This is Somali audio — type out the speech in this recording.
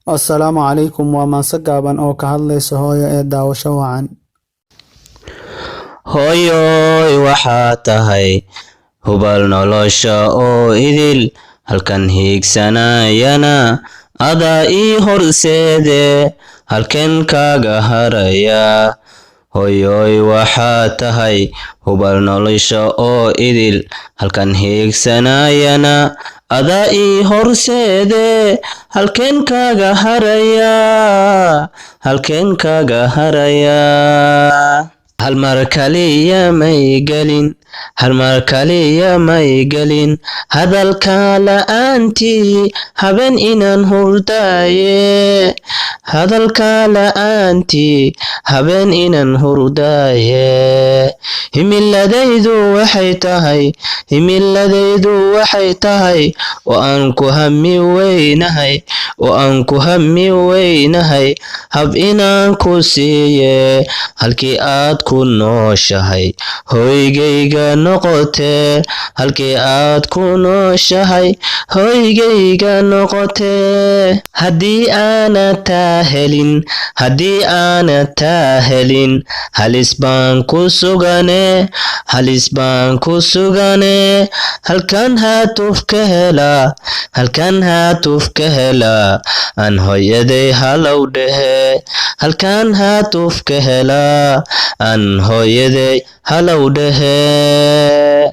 Assalaamu calaykum waa maanse gaaban oo ka hadlaysa hooyo ee daawasho wacan. Hooyoy waxaa tahay hubal nolosha oo idil, halkan hiigsanayana adaa ii horseede, halkeen kaaga haraya. Hooyoy waxaa tahay hubal nolosha oo idil, halkan hiigsanayana adaa ii horseede, halkeen kaaga haraya, halkeen kaaga haraya. Hal mar kaliya may gelin, hal mar kaliya may gelin, hadalka la'aantii habeen inaan hurdaaye, hadalka la'aantii habeen inaan hurdaaye. Himiladaydu waxay tahay, himiladaydu waxay tahay, oo aan ku hami weynahay, oo aan ku hami weynahay, hab inaan ku siiye, halkii aad ku nooshahay hoygayga noqotee, halkii aad ku nooshahay hoygayga noqotee. Haddii aanad taa helin, haddii aanad taa helin, halis baan ku sugane, halis baan ku sugane. Halkan haatuf ka helaa, halkan haatuf ka helaa, aan hooyaday halow dhehe, halkan haatuf ka helaa, aan hooyaday halow dhehe.